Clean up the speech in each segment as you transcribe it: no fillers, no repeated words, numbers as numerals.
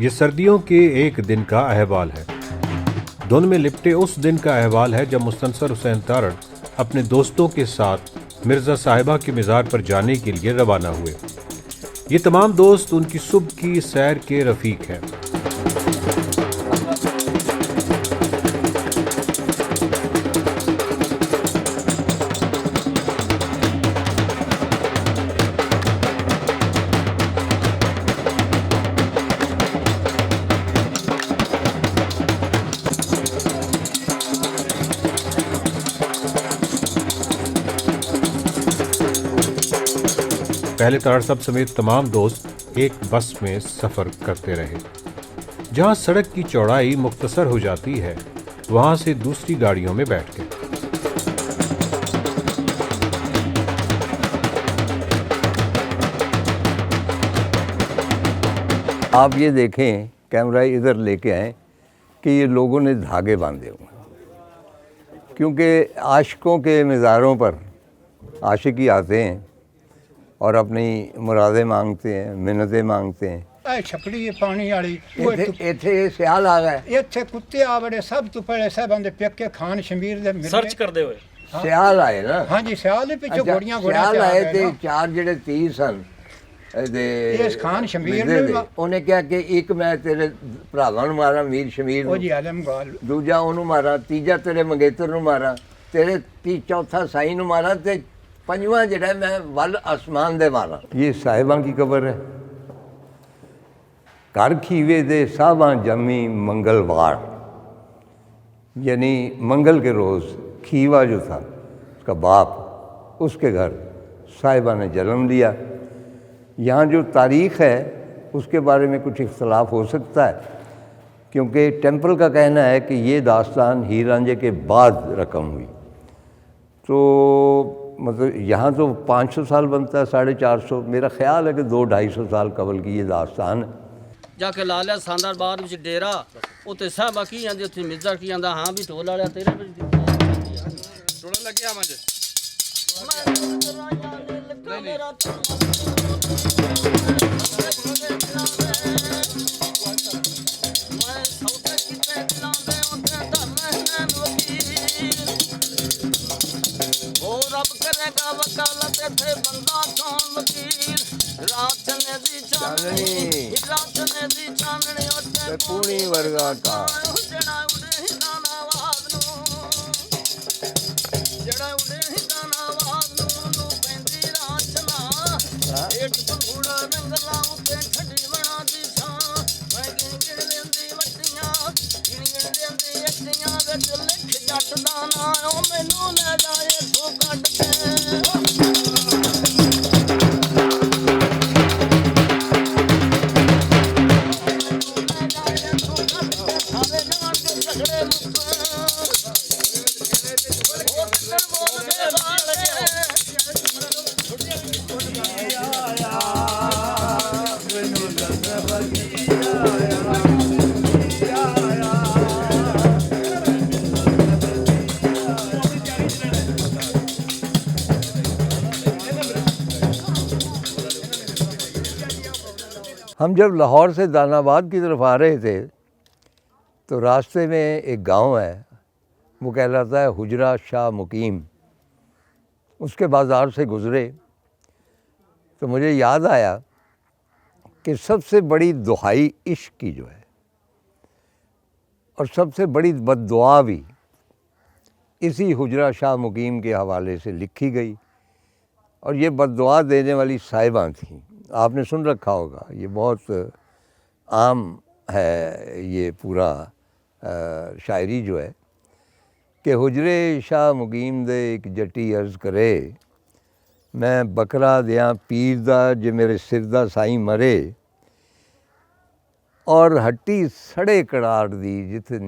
یہ سردیوں کے ایک دن کا احوال ہے، دھند میں لپٹے اس دن کا احوال ہے جب مستنصر حسین تارڑ اپنے دوستوں کے ساتھ مرزا صاحبہ کے مزار پر جانے کے لیے روانہ ہوئے۔ یہ تمام دوست ان کی صبح کی سیر کے رفیق ہیں۔ پہلے تارڑ صاحب سمیت تمام دوست ایک بس میں سفر کرتے رہے۔ جہاں سڑک کی چوڑائی مختصر ہو جاتی ہے وہاں سے دوسری گاڑیوں میں بیٹھ گئے۔ آپ یہ دیکھیں، کیمرہ ادھر لے کے آئیں کہ یہ لوگوں نے دھاگے باندھے ہوئے ہیں، کیونکہ عاشقوں کے مزاروں پر عاشقی آتے ہیں اور اپنی مرادیں مانگتے ہیں، منتیں مانگتے ہیں۔ چھپڑی پانی والی ایتھے سیال آ گئے، اتنے کتے آ بڑے، سب تو پہلے صاحب آندے پیکے خان شمیر دے سرچ کرتے ہوئے سیال آئے نا۔ ہاں جی، سیال دے پیچھے گوڑیاں سیال آئے تھے، چار جڑے تیر سن اس خان شمیر نے انہیں کیا کہ ایک میں تیرے بھراواں نوں مارا، میر شمیر وہ جی عالم گال، دوجا انہوں مارا، تیجا تیرے منگیتر نوں مارا، تیرے چوتھا سائی نوں مارا، تے پنجواں جڑا ہے میں ول آسمان دے مارا۔ یہ صاحباں کی قبر ہے۔ گھر کھیوے دے صاحباں جمی منگلوار، یعنی منگل کے روز کھیوا جو تھا اس کا باپ، اس کے گھر صاحبہ نے جنم لیا۔ یہاں جو تاریخ ہے اس کے بارے میں کچھ اختلاف ہو سکتا ہے، کیونکہ ٹیمپل کا کہنا ہے کہ یہ داستان ہیر رانجھے کے بعد رقم ہوئی، تو مطلب یہاں تو 500 سال بنتا ہے، 450، میرا خیال ہے کہ 200-250 سال قبل کی یہ داستان ہے۔ جا کے لا لیا ساندار بعد وچ ڈیرا، اتنے صاحبہ کی آندے، اتنے مرزا کی آندا، ہاں بھی ٹول والیا تیرے ٹول لگیا مجھے پونی ورگا کا ہم جب لاہور سے دان آباد کی طرف آ رہے تھے تو راستے میں ایک گاؤں ہے، وہ کہلاتا ہے حجرہ شاہ مقیم۔ اس کے بازار سے گزرے تو مجھے یاد آیا کہ سب سے بڑی دہائی عشق کی جو ہے اور سب سے بڑی بد دعا بھی اسی حجرہ شاہ مقیم کے حوالے سے لکھی گئی، اور یہ بد دعا دینے والی صاحباں تھیں۔ آپ نے سن رکھا ہوگا، یہ بہت عام ہے یہ پورا شاعری جو ہے کہ حجرے شاہ مقیم دے ایک جٹی عرض کرے، میں بکرا دیاں پیر دا جے میرے سر دا سائیں مرے، اور ہٹی سڑے کڑاڑ دی جتھے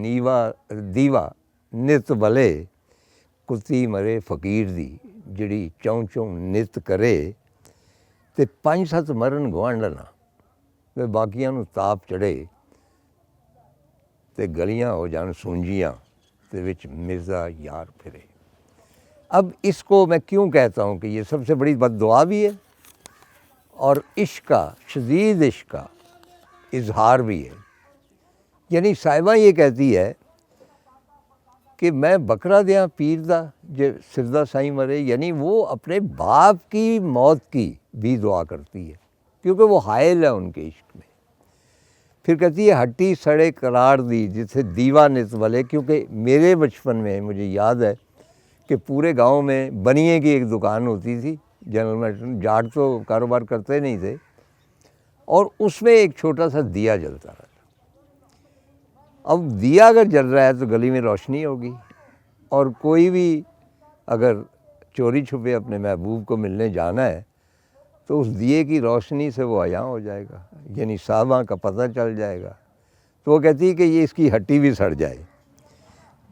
دیوا نت بلے، کتی مرے فقیر دی جڑی چوں چوں نت کرے، تے 5-7 مرن گوانڈنا تے باقیاں نوں تاپ چڑھے، تے گلیاں ہو جان سونجیاں تے وچ مرزا یار پھرے۔ اب اس کو میں کیوں کہتا ہوں کہ یہ سب سے بڑی بد دعا بھی ہے اور عشق کا، شدید عشق کا اظہار بھی ہے۔ یعنی صاحبہ یہ کہتی ہے کہ میں بکرا دیاں پیر دا جو سردہ سائیں مرے، یعنی وہ اپنے باپ کی موت کی بھی دعا کرتی ہے کیونکہ وہ حائل ہے ان کے عشق میں۔ پھر کہتی ہے ہٹی سڑے قرار دی جسے دیوا نت والے، کیونکہ میرے بچپن میں مجھے یاد ہے کہ پورے گاؤں میں بنیے کی ایک دکان ہوتی تھی، جنرل میٹر جاٹ تو کاروبار کرتے نہیں تھے، اور اس میں ایک چھوٹا سا دیا جلتا رہتا۔ اب دیا اگر جل رہا ہے تو گلی میں روشنی ہوگی، اور کوئی بھی اگر چوری چھپے اپنے محبوب کو ملنے جانا ہے تو اس دیے کی روشنی سے وہ عیاں ہو جائے گا، یعنی صاحبہ کا پتہ چل جائے گا۔ تو وہ کہتی ہے کہ یہ اس کی ہٹی بھی سڑ جائے،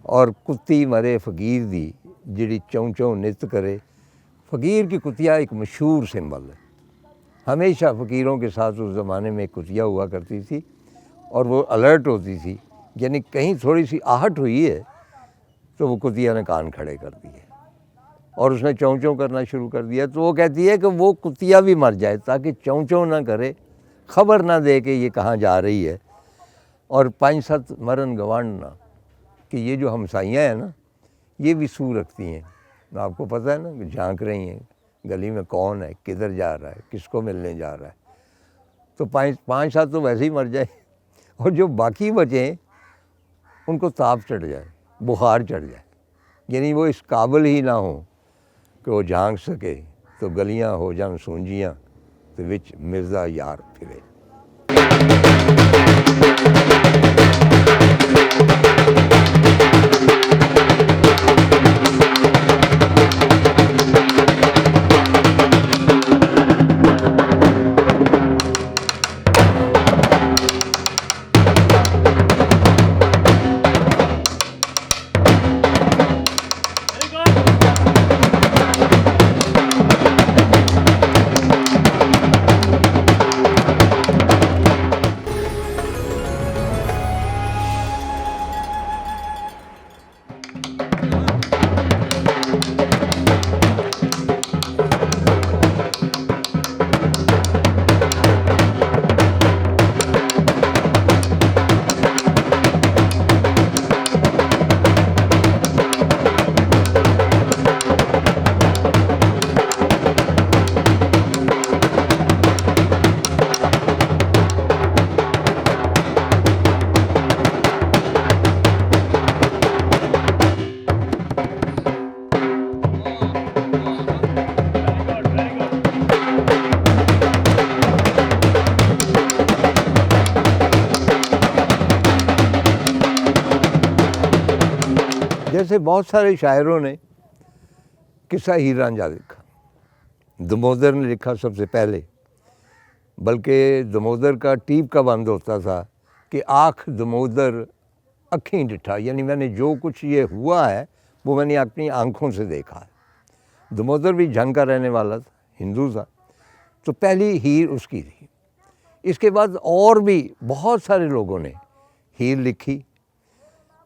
اور کتی مرے فقیر دی جڑی چوں چوں نت کرے۔ فقیر کی کتیا ایک مشہور سمبل ہے، ہمیشہ فقیروں کے ساتھ اس زمانے میں ایک کتیا ہوا کرتی تھی، اور وہ الرٹ ہوتی تھی، یعنی کہیں تھوڑی سی آہٹ ہوئی ہے تو وہ کتیا نے کان کھڑے کر دیے اور اس نے چوں چوں کرنا شروع کر دیا۔ تو وہ کہتی ہے کہ وہ کتیا بھی مر جائے تاکہ چوں چوں نہ کرے، خبر نہ دے کہ یہ کہاں جا رہی ہے۔ اور 5-7 مرن گوانڈنا، کہ یہ جو ہمسائیاں ہیں نا یہ بھی سو رکھتی ہیں، آپ کو پتہ ہے نا کہ جھانک رہی ہیں گلی میں کون ہے، کدھر جا رہا ہے، کس کو ملنے جا رہا ہے۔ تو 5-7 تو ویسے ہی مر جائے، اور جو باقی بچیں ان کو تاپ چڑھ جائے، بخار چڑھ جائے، یعنی وہ اس قابل ہی نہ ہوں کہ وہ جھانک سکے، تو گلیاں ہو جان سونجیاں تو وچ مرزا یار پھرے۔ جیسے بہت سارے شاعروں نے قصہ ہیر رانجھا لکھا، دمودر نے لکھا سب سے پہلے، بلکہ دمودر کا ٹیپ کا بند ہوتا تھا کہ آنکھ دمودر اکھیں ڈٹھا، یعنی میں نے جو کچھ یہ ہوا ہے وہ میں نے اپنی آنکھوں سے دیکھا ہے۔ دمودر بھی جھنگ کا رہنے والا تھا، ہندو تھا، تو پہلی ہیر اس کی تھی۔ اس کے بعد اور بھی بہت سارے لوگوں نے ہیر لکھی،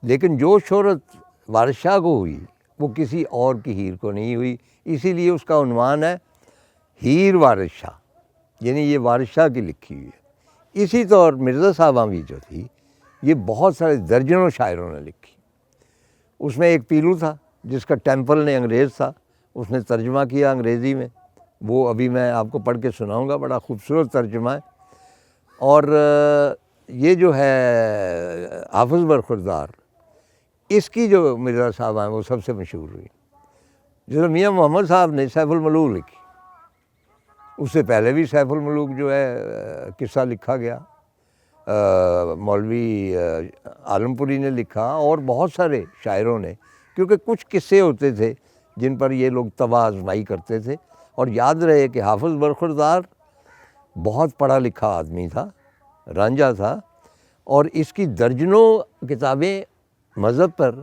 لیکن جو شہرت وارث شاہ کو ہوئی وہ کسی اور کی ہیر کو نہیں ہوئی، اسی لیے اس کا عنوان ہے ہیر وارث شاہ، یعنی یہ وارث شاہ کی لکھی ہوئی ہے۔ اسی طور مرزا صاحبہ بھی جو تھی یہ بہت سارے درجنوں شاعروں نے لکھی۔ اس میں ایک پیلو تھا جس کا ٹیمپل نے انگریز تھا، اس نے ترجمہ کیا انگریزی میں، وہ ابھی میں آپ کو پڑھ کے سناؤں گا، بڑا خوبصورت ترجمہ ہے۔ اور یہ جو ہے حافظ برخوردار، اس کی جو مرزا صاحبہ ہیں وہ سب سے مشہور ہوئی۔ جیسے میاں محمد صاحب نے سیف الملوک لکھی، اس سے پہلے بھی سیف الملوک جو ہے قصہ لکھا گیا، مولوی عالم پوری نے لکھا، اور بہت سارے شاعروں نے، کیونکہ کچھ قصے ہوتے تھے جن پر یہ لوگ طبع آزمائی کرتے تھے۔ اور یاد رہے کہ حافظ برخوردار بہت پڑھا لکھا آدمی تھا، رانجھا تھا، اور اس کی درجنوں کتابیں مذہب پر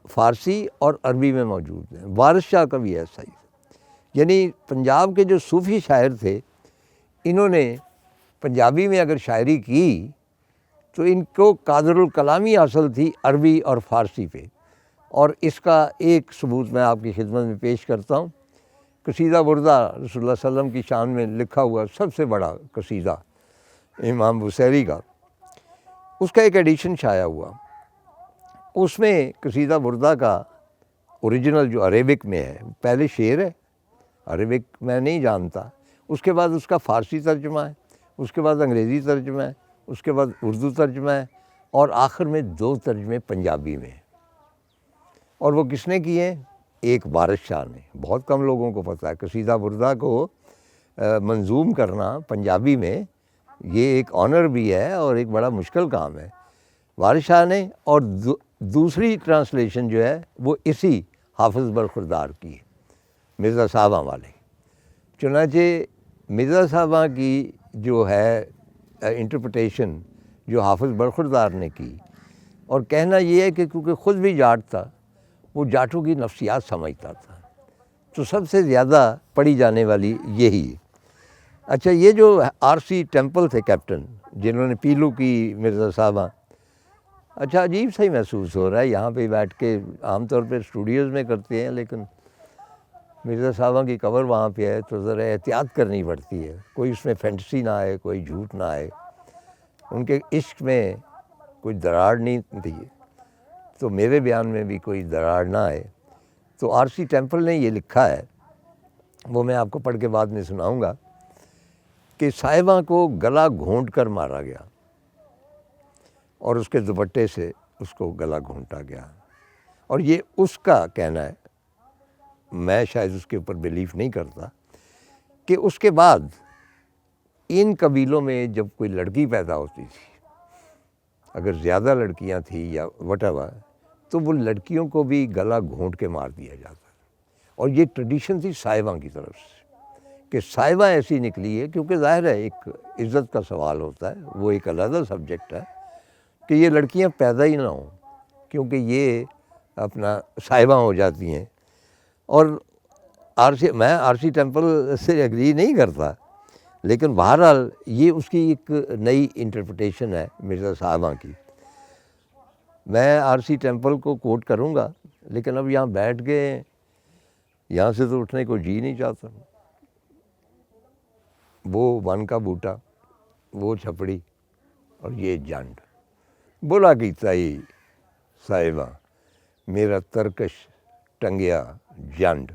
فارسی اور عربی میں موجود ہیں۔ وارث شاہ کا بھی ایسا ہی، یعنی پنجاب کے جو صوفی شاعر تھے انہوں نے پنجابی میں اگر شاعری کی تو ان کو قادر الکلامی حاصل تھی عربی اور فارسی پہ۔ اور اس کا ایک ثبوت میں آپ کی خدمت میں پیش کرتا ہوں۔ قصیدہ بردہ رسول اللہ صلی اللہ علیہ وسلم کی شان میں لکھا ہوا سب سے بڑا قصیدہ، امام بصیری کا، اس کا ایک ایڈیشن شائع ہوا، اس میں قصیدہ بردہ کا اوریجنل جو عربک میں ہے، پہلے شعر ہے، عربک میں نہیں جانتا، اس کے بعد اس کا فارسی ترجمہ ہے، اس کے بعد انگریزی ترجمہ ہے، اس کے بعد اردو ترجمہ ہے، اور آخر میں 2 ترجمے پنجابی میں ہیں۔ اور وہ کس نے کیے ہیں؟ ایک وارث شاہ نے۔ بہت کم لوگوں کو پتہ ہے قصیدہ بردہ کو منظوم کرنا پنجابی میں، یہ ایک آنر بھی ہے اور ایک بڑا مشکل کام ہے۔ وارث شاہ نے، اور دوسری ٹرانسلیشن جو ہے وہ اسی حافظ برخوردار کی ہے، مرزا صاحبہ والے۔ چنانچہ مرزا صاحبہ کی جو ہے انٹرپریٹیشن جو حافظ برخوردار نے کی، اور کہنا یہ ہے کہ کیونکہ خود بھی جاٹ تھا، وہ جاٹوں کی نفسیات سمجھتا تھا، تو سب سے زیادہ پڑھی جانے والی یہی ہے۔ اچھا، یہ جو آر سی ٹیمپل تھے کیپٹن، جنہوں نے پیلو کی مرزا صاحبہ، اچھا عجیب سا ہی محسوس ہو رہا ہے یہاں پہ بیٹھ کے، عام طور پہ اسٹوڈیوز میں کرتے ہیں، لیکن مرزا صاحبہ کی قبر وہاں پہ ہے تو ذرا احتیاط کرنی پڑتی ہے، کوئی اس میں فینٹسی نہ آئے، کوئی جھوٹ نہ آئے، ان کے عشق میں کوئی دراڑ نہیں تھی، تو میرے بیان میں بھی کوئی دراڑ نہ آئے۔ تو آر سی ٹیمپل نے یہ لکھا ہے، وہ میں آپ کو پڑھ کے بعد میں سناؤں گا، کہ صاحبہ کو گلا گھونٹ کر مارا گیا اور اس کے دوپٹے سے اس کو گلا گھونٹا گیا، اور یہ اس کا کہنا ہے، میں شاید اس کے اوپر بیلیف نہیں کرتا، کہ اس کے بعد ان قبیلوں میں جب کوئی لڑکی پیدا ہوتی تھی، اگر زیادہ لڑکیاں تھیں یا وٹ ایور، تو وہ لڑکیوں کو بھی گلا گھونٹ کے مار دیا جاتا، اور یہ ٹریڈیشن تھی صاحبہ کی طرف سے، کہ صاحبہ ایسی نکلی ہے، کیونکہ ظاہر ہے ایک عزت کا سوال ہوتا ہے، وہ ایک علیحدہ سبجیکٹ ہے، کہ یہ لڑکیاں پیدا ہی نہ ہوں، کیونکہ یہ اپنا صاحبہ ہو جاتی ہیں۔ اور میں آر سی ٹیمپل سے ایگری نہیں کرتا، لیکن بہرحال یہ اس کی ایک نئی انٹرپریٹیشن ہے مرزا صاحبہ کی۔ میں آر سی ٹیمپل کو کوٹ کروں گا، لیکن اب یہاں بیٹھ گئے، یہاں سے تو اٹھنے کو جی نہیں چاہتا۔ وہ ون کا بوٹا، وہ چھپڑی، اور یہ جنڈ، بولا کیتا ہی صاحبہ میرا ترکش ٹنگیا جنڈ۔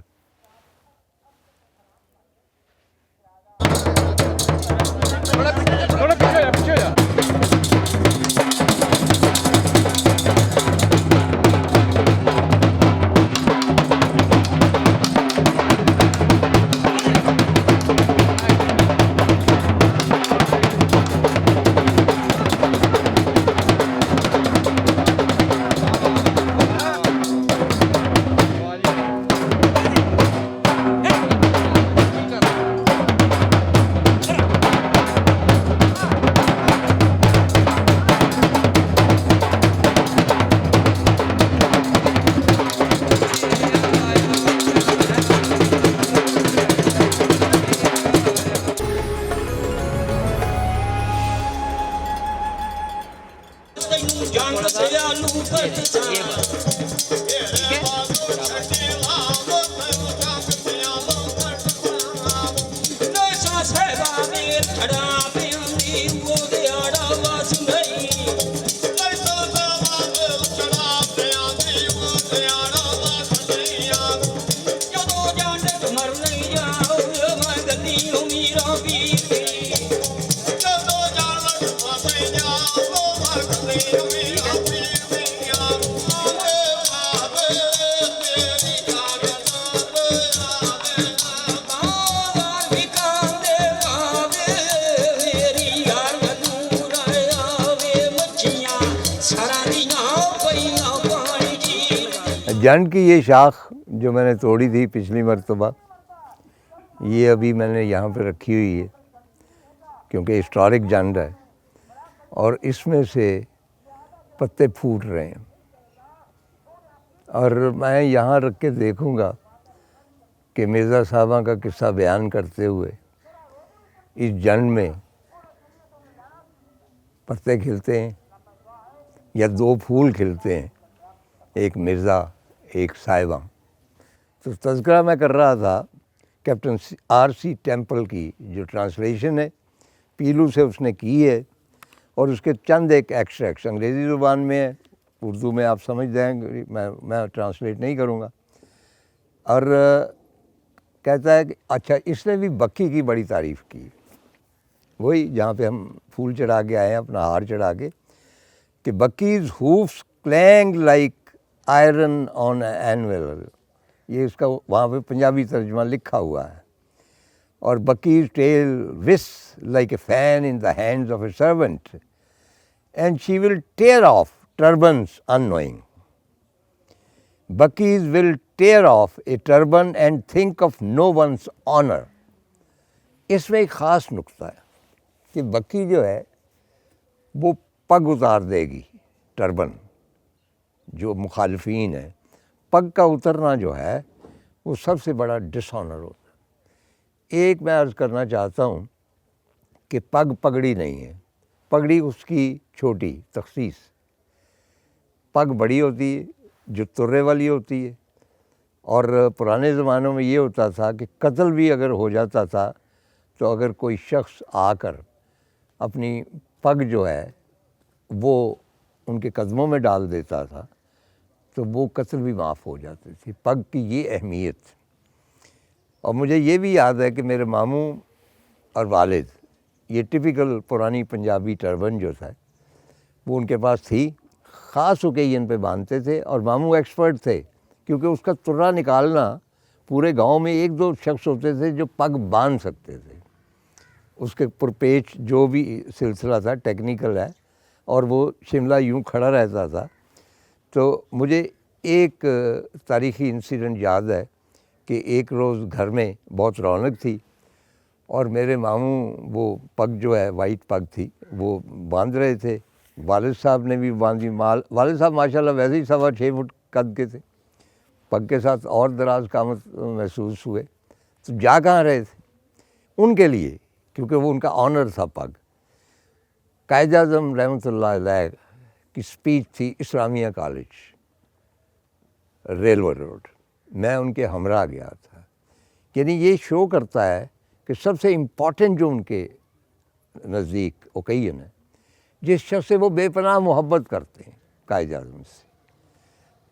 جنڈ کی یہ شاخ جو میں نے توڑی تھی پچھلی مرتبہ، یہ ابھی میں نے یہاں پہ رکھی ہوئی ہے، کیونکہ ہسٹورک جنڈ ہے، اور اس میں سے پتے پھوٹ رہے ہیں، اور میں یہاں رکھ کے دیکھوں گا کہ مرزا صاحبہ کا قصہ بیان کرتے ہوئے اس جنڈ میں پتے کھلتے ہیں یا 2 پھول کھلتے ہیں، ایک مرزا ایک صاحبہ۔ تو تذکرہ میں کر رہا تھا کیپٹن آر سی ٹیمپل کی جو ٹرانسلیشن ہے، پیلو سے اس نے کی ہے، اور اس کے چند ایک ایکسٹریکٹس انگریزی زبان میں ہے، اردو میں آپ سمجھ جائیں گے، میں ٹرانسلیٹ نہیں کروں گا۔ اور کہتا ہے کہ اچھا اس نے بھی بکی کی بڑی تعریف کی، وہی جہاں پہ ہم پھول چڑھا کے آئے ہیں اپنا ہار چڑھا کے، کہ بکیز ہوفس کلینگ لائک آئرن آن اینول، یہ اس کا وہاں پہ پنجابی ترجمہ لکھا ہوا ہے، اور Buckies tell us like a fan in the hands of a servant and she will tear off turbans unknowing. Buckies will tear off a turban and think of no one's honor. اس میں ایک خاص نقطہ ہے کہ بکی جو ہے وہ پگ اتار دے گی، ٹربن جو مخالفین ہیں، پگ کا اترنا جو ہے وہ سب سے بڑا ڈس آنر ہوتا ہے۔ ایک میں عرض کرنا چاہتا ہوں کہ پگ پگڑی نہیں ہے، پگڑی اس کی چھوٹی تخصیص، پگ بڑی ہوتی ہے جو ترے والی ہوتی ہے، اور پرانے زمانوں میں یہ ہوتا تھا کہ قتل بھی اگر ہو جاتا تھا تو اگر کوئی شخص آ کر اپنی پگ جو ہے وہ ان کے قدموں میں ڈال دیتا تھا تو وہ قتل بھی معاف ہو جاتی تھی۔ پگ کی یہ اہمیت، اور مجھے یہ بھی یاد ہے کہ میرے ماموں اور والد یہ ٹپیکل پرانی پنجابی ٹربن جو تھا وہ ان کے پاس تھی، خاص اوکیزن پہ باندھتے تھے، اور ماموں ایکسپرٹ تھے کیونکہ اس کا ترا نکالنا پورے گاؤں میں ایک دو شخص ہوتے تھے جو پگ باندھ سکتے تھے، اس کے پرپیچ جو بھی سلسلہ تھا ٹیکنیکل ہے، اور وہ شملہ یوں کھڑا رہتا تھا۔ تو مجھے ایک تاریخی انسیڈنٹ یاد ہے کہ ایک روز گھر میں بہت رونق تھی، اور میرے ماموں وہ پگ جو ہے وائٹ پگ تھی وہ باندھ رہے تھے، والد صاحب نے بھی باندھی، والد صاحب ماشاءاللہ ویسے ہی 6.25 فٹ قد کے تھے، پگ کے ساتھ اور دراز قامت محسوس ہوئے، تو جا کہاں رہے تھے ان کے لیے، کیونکہ وہ ان کا آنر تھا پگ۔ قائد اعظم رحمۃ اللہ علیہ کی اسپیچ تھی اسلامیہ کالج ریلوے روڈ، میں ان کے ہمراہ گیا تھا، یعنی یہ شو کرتا ہے کہ سب سے امپورٹنٹ جو ان کے نزدیک اوکیزن ہے، جس شخص سے وہ بے پناہ محبت کرتے ہیں قائد اعظم سے،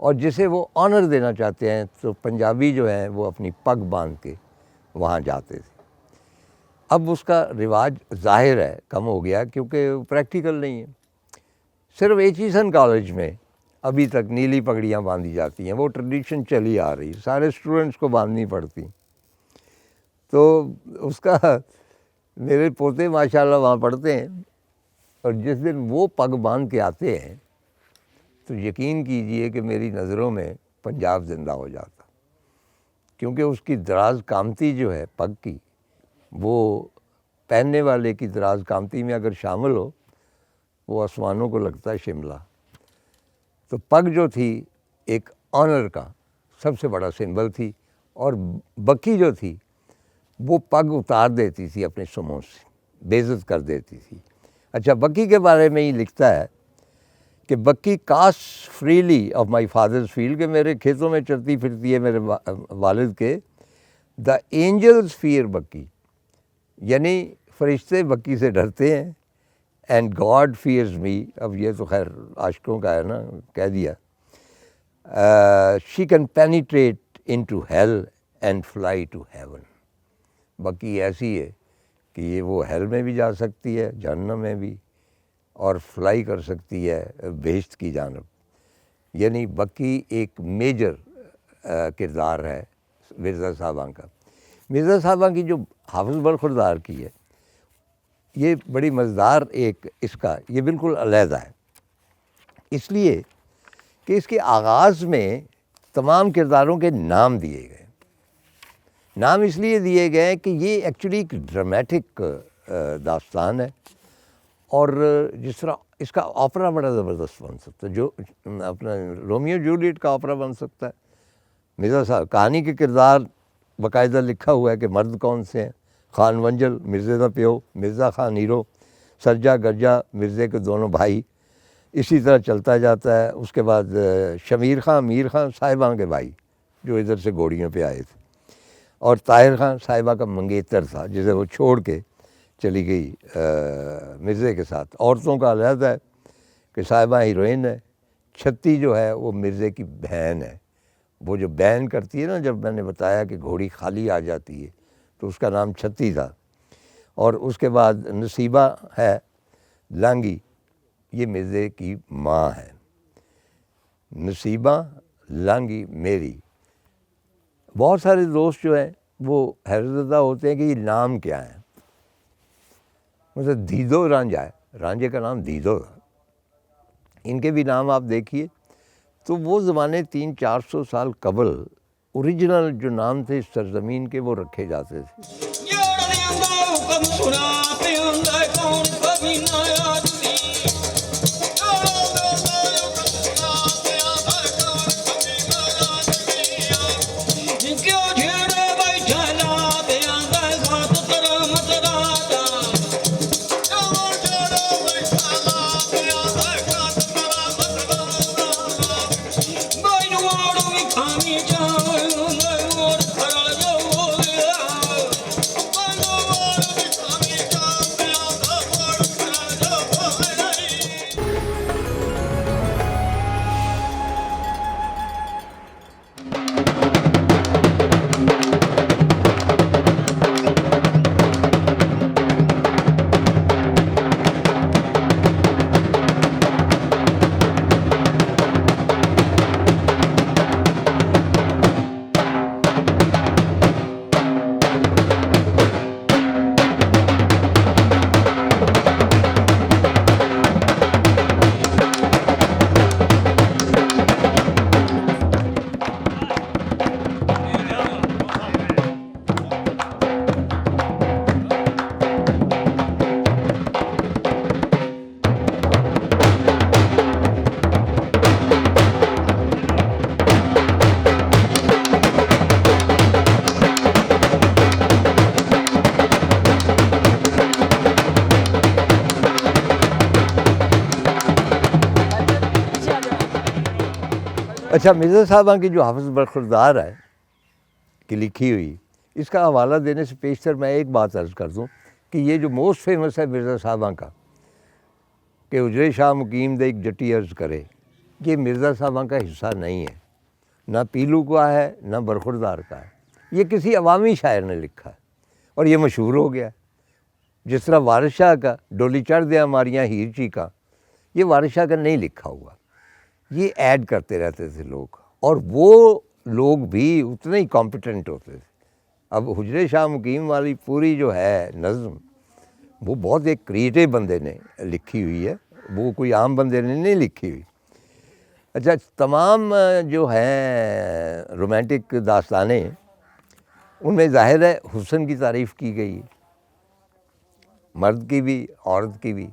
اور جسے وہ آنر دینا چاہتے ہیں، تو پنجابی جو ہیں وہ اپنی پگ باندھ کے وہاں جاتے تھے۔ اب اس کا رواج ظاہر ہے کم ہو گیا کیونکہ پریکٹیکل نہیں ہے۔ صرف ایچیسن کالج میں ابھی تک نیلی پگڑیاں باندھی جاتی ہیں، وہ ٹریڈیشن چلی آ رہی، سارے اسٹوڈنٹس کو باندھنی پڑتی، تو اس کا میرے پوتے ماشاءاللہ وہاں پڑھتے ہیں، اور جس دن وہ پگ باندھ کے آتے ہیں تو یقین کیجئے کہ میری نظروں میں پنجاب زندہ ہو جاتا، کیونکہ اس کی دراز قامتی جو ہے پگ کی، وہ پہننے والے کی دراز قامتی میں اگر شامل ہو وہ آسمانوں کو لگتا ہے شملہ۔ تو پگ جو تھی ایک آنر کا سب سے بڑا سمبل تھی، اور بکی جو تھی وہ پگ اتار دیتی تھی اپنے سموں سے، بے عزت کر دیتی تھی۔ اچھا بکی کے بارے میں ہی لکھتا ہے کہ Bucky cast freely of my father's field, کہ میرے کھیتوں میں چرتی پھرتی ہے میرے والد کے، دا اینجلز فیئر بکی، یعنی فرشتے بکی سے ڈرتے ہیں، اینڈ گاڈ فیئرز می، اب یہ تو خیر عاشقوں کا ہے نا، کہہ دیا، she can penetrate into hell and fly to heaven, Bucky ایسی ہے کہ یہ وہ ہیل میں بھی جا سکتی ہے، جہنم میں بھی، اور فلائی کر سکتی ہے بہشت کی جانب۔ یعنی بکی ایک میجر کردار ہے مرزا صاحباں کا۔ مرزا صاحباں کی جو حافظ برخوردار کی ہے، یہ بڑی مزیدار ایک اس کا یہ بالکل علیحدہ ہے، اس لیے کہ اس کے آغاز میں تمام کرداروں کے نام دیے گئے، نام اس لیے دیے گئے ہیں کہ یہ ایکچولی ایک ڈرامیٹک داستان ہے، اور جس طرح اس کا آپرا بڑا زبردست بن سکتا ہے، جو اپنا رومیو جولیٹ کا آپرا بن سکتا ہے۔ مرزا صاحب کہانی کے کردار باقاعدہ لکھا ہوا ہے کہ مرد کون سے ہیں، خان ونجل مرزے کا پیو، مرزا خان ہیرو، سرجا گرجا مرزے کے دونوں بھائی، اسی طرح چلتا جاتا ہے۔ اس کے بعد شمیر خان میر خان صاحبہ کے بھائی جو ادھر سے گھوڑیوں پہ آئے تھے، اور طاہر خان صاحبہ کا منگیتر تھا جسے وہ چھوڑ کے چلی گئی مرزے کے ساتھ. عورتوں کا علیحدہ ہے کہ صاحبہ ہیروئن ہے، چھتی جو ہے وہ مرزے کی بہن ہے. وہ جو بہن کرتی ہے نا، جب میں نے بتایا کہ گھوڑی خالی آ جاتی ہے تو اس کا نام چھتی تھا. اور اس کے بعد نصیبہ ہے لانگی، یہ مرزے کی ماں ہے. نصیبہ لانگی میری. بہت سارے دوست جو ہیں وہ حیرت زدہ ہوتے ہیں کہ یہ نام کیا ہے. مطلب دیدو رانجھا ہے، رانجھے کا نام دیدو تھا. ان کے بھی نام آپ دیکھیے تو وہ زمانے 300-400 سال قبل اوریجنل جو نام تھے اس سرزمین کے وہ رکھے جاتے تھے. اچھا، مرزا صاحبہ کی جو حافظ برخوردار ہے کہ لکھی ہوئی، اس کا حوالہ دینے سے پیشتر میں ایک بات عرض کر دوں کہ یہ جو موسٹ فیمس ہے مرزا صاحبہ کا کہ اجرے شاہ مقیم دے ایک جٹی عرض کرے، یہ مرزا صاحبہ کا حصہ نہیں ہے، نہ پیلو کا ہے نہ برخوردار کا ہے. یہ کسی عوامی شاعر نے لکھا ہے اور یہ مشہور ہو گیا. جس طرح وارث شاہ کا ڈولی چڑھ دیا ماریاں ہیر چی کا، یہ وارث شاہ کا نہیں لکھا ہوا، یہ ایڈ کرتے رہتے تھے لوگ، اور وہ لوگ بھی اتنے ہی کمپیٹنٹ ہوتے تھے. اب حجرے شاہ مقیم والی پوری جو ہے نظم، وہ بہت ایک کریٹیو بندے نے لکھی ہوئی ہے، وہ کوئی عام بندے نے نہیں لکھی ہوئی. اچھا، تمام جو ہیں رومانٹک داستانیں، ان میں ظاہر ہے حسن کی تعریف کی گئی، مرد کی بھی عورت کی بھی.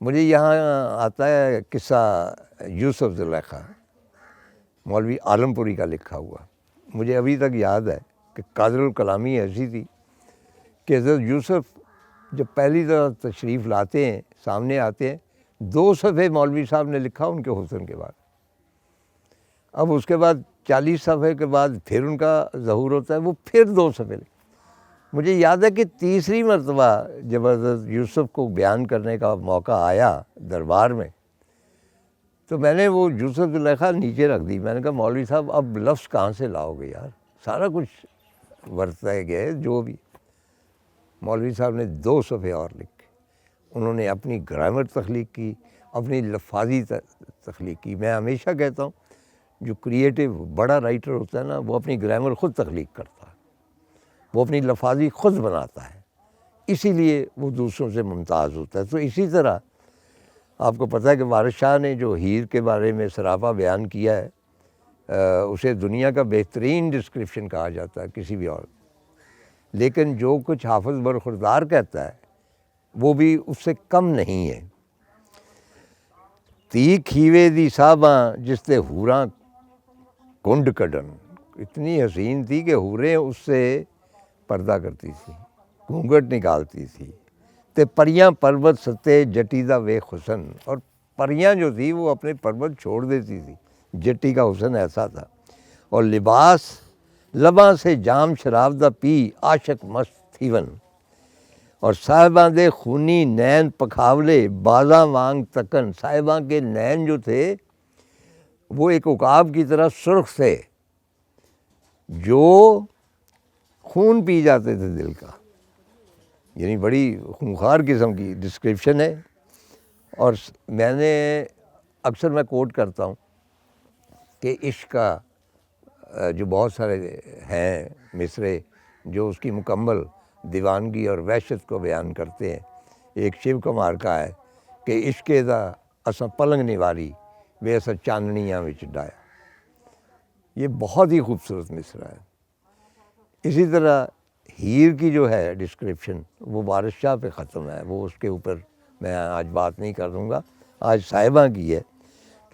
مجھے یہاں آتا ہے قصہ یوسف زلیخا، مولوی عالم پوری کا لکھا ہوا. مجھے ابھی تک یاد ہے کہ قادر الکلامی ایسی تھی کہ حضرت یوسف جب پہلی دفعہ تشریف لاتے ہیں، سامنے آتے ہیں، 2 صفحے مولوی صاحب نے لکھا ان کے حسن کے بعد. اب اس کے بعد 40 صفحے کے بعد پھر ان کا ظہور ہوتا ہے، وہ پھر 2 صفحے لکھے. مجھے یاد ہے کہ تیسری مرتبہ جب حضرت یوسف کو بیان کرنے کا موقع آیا دربار میں، تو میں نے وہ یوسف زلیخا نیچے رکھ دی. میں نے کہا مولوی صاحب اب لفظ کہاں سے لاؤ گے یار، سارا کچھ ورتے گئے جو بھی. مولوی صاحب نے 2 صفحے اور لکھے. انہوں نے اپنی گرامر تخلیق کی، اپنی لفاظی تخلیق کی. میں ہمیشہ کہتا ہوں جو کریٹیو بڑا رائٹر ہوتا ہے نا، وہ اپنی گرامر خود تخلیق کرتا ہے، وہ اپنی لفاظی خود بناتا ہے، اسی لیے وہ دوسروں سے ممتاز ہوتا ہے. تو اسی طرح آپ کو پتہ ہے کہ وارث شاہ نے جو ہیر کے بارے میں سراپا بیان کیا ہے، اسے دنیا کا بہترین ڈسکرپشن کہا جاتا ہے کسی بھی اور. لیکن جو کچھ حافظ برخوردار کہتا ہے وہ بھی اس سے کم نہیں ہے. تی کھیوے دی صاحباں جس تے ہوراں کنڈ کڈن، اتنی حسین تھی کہ حوریں اس سے پردہ کرتی تھی، گھونگھٹ نکالتی تھی. تے پریاں پربت ستے جٹی دا وے حسن، اور پریاں جو تھی وہ اپنے پربت چھوڑ دیتی تھی. جٹی کا حسن ایسا تھا. اور لباس لباں سے جام شراب دا پی عاشق مست تھیون، اور صاحباں دے خونی نین پکھاولے بازاں وانگ تکن، صاحباں کے نین جو تھے وہ ایک عقاب کی طرح سرخ تھے جو خون پی جاتے تھے دل کا، یعنی بڑی خونخوار قسم کی ڈسکرپشن ہے۔ اور میں نے اکثر میں کوٹ کرتا ہوں کہ عشق کا جو بہت سارے ہیں مصرے جو اس کی مکمل دیوانگی اور وحشت کو بیان کرتے ہیں۔ ایک شیو کمار کا ہے کہ عشق دا اساں پلنگ نواری وے اساں چاننیاں وچ ڈایا، یہ بہت ہی خوبصورت مصرع ہے۔ اسی طرح ہیر کی جو ہے ڈسکرپشن وہ وارث شاہ پہ ختم ہے، وہ اس کے اوپر میں آج بات نہیں کروں گا، آج صاحبہ کی ہے۔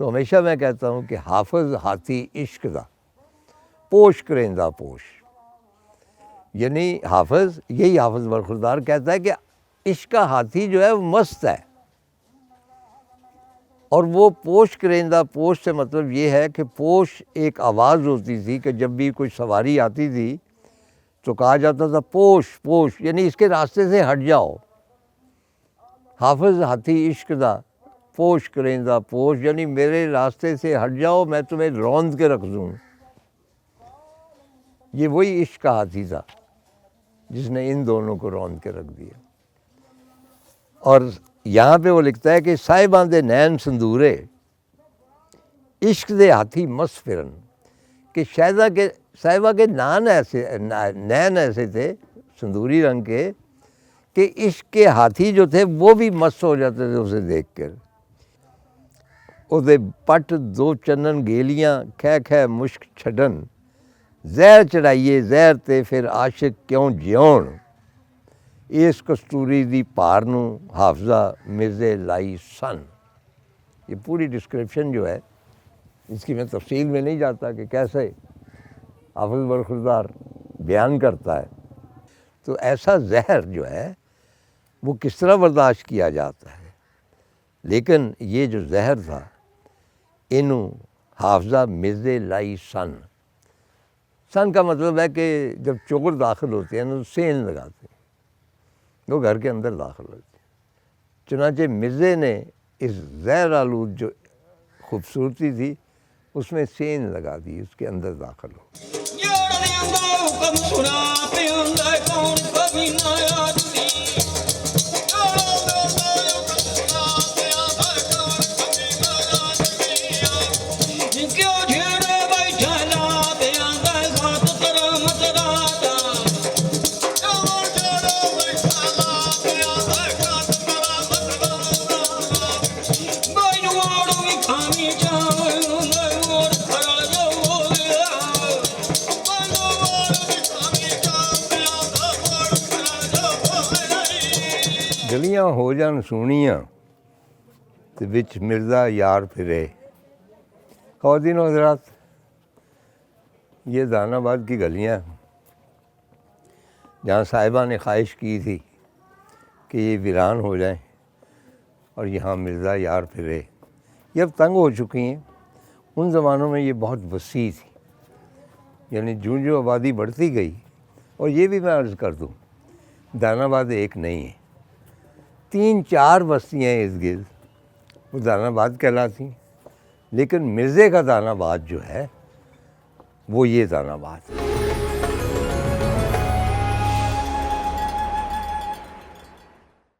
تو ہمیشہ میں کہتا ہوں کہ حافظ ہاتھی عشق دا پوش کریندہ پوش، یعنی حافظ، یہی حافظ برخوردار کہتا ہے کہ عشق کا ہاتھی جو ہے وہ مست ہے، اور وہ پوش کریندہ پوش سے مطلب یہ ہے کہ پوش ایک آواز ہوتی تھی کہ جب بھی کوئی سواری آتی تھی تو کہا جاتا تھا پوش پوش، یعنی اس کے راستے سے ہٹ جاؤ۔ حافظ ہاتھی عشق دا پوش کریندہ پوش، یعنی میرے راستے سے ہٹ جاؤ، میں تمہیں روند کے رکھ دوں۔ یہ وہی عشق کا ہاتھی تھا جس نے ان دونوں کو روند کے رکھ دیا۔ اور یہاں پہ وہ لکھتا ہے کہ صاحباں دے نین سندورے عشق دے ہاتھی مست فرن، کہ صاحبہ کے نین ایسے تھے سندوری رنگ کے کہ عشق کے ہاتھی جو تھے وہ بھی مست ہو جاتے تھے اسے دیکھ کر۔ او دے پٹ دو چنن گیلیاں کھہ کھہ مشک چھڈن، زہر چڑھائیے زہر تے پھر عاشق کیوں جیون، اس کستوری دی پار نو حافظہ مرزے لائی سن۔ یہ پوری ڈسکرپشن جو ہے اس کی میں تفصیل میں نہیں جاتا کہ کیسے حافظ برخوردار بیان کرتا ہے۔ تو ایسا زہر جو ہے وہ کس طرح برداشت کیا جاتا ہے، لیکن یہ جو زہر تھا انہوں حافظہ مرزے لائی سن۔ سن کا مطلب ہے کہ جب چغر داخل ہوتے ہیں تو سین لگاتے ہیں، وہ گھر کے اندر داخل ہوتے ہیں۔ چنانچہ مرزے نے اس زہر آلود جو خوبصورتی تھی اس میں سین لگا دی، اس کے اندر داخل ہو۔ گلیاں ہو جان سونیاں تے وچ مرزا یار پھرے۔ خواتین و حضرات، یہ دان آباد کی گلیاں جہاں صاحبہ نے خواہش کی تھی کہ یہ ویران ہو جائیں اور یہاں مرزا یار پھرے، یہ اب تنگ ہو چکی ہیں۔ ان زمانوں میں یہ بہت وسیع تھی، یعنی جو آبادی بڑھتی گئی، اور یہ بھی میں عرض کر دوں دان آباد ایک نہیں ہے، 3-4 بستیاں ارد گرد وہ دان آباد کہلاتی، لیکن مرزے کا دان آباد جو ہے وہ یہ دان آباد ہے۔